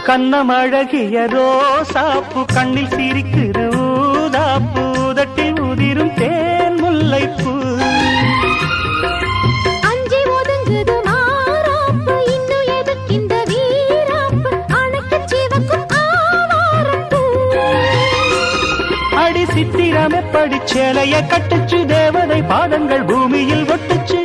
கண்ணம் அழகிய ரோசாப்பு கண்ணில் சிரிக்கிற ஊதாப்பு உதட்டில் உதிரும் தேன் முல்லைப்பூ அஞ்சி ஒதுங்குது மாறாப்பு இன்னும் எதுக்கு இந்த வீராப்பு அணைக்கு சிவக்கும் ஆவாரப்பூ அடி சித்திரமே படிச்சேலைய கட்டுச்சு தேவதை பாதங்கள் பூமியில் ஒட்டுச்சு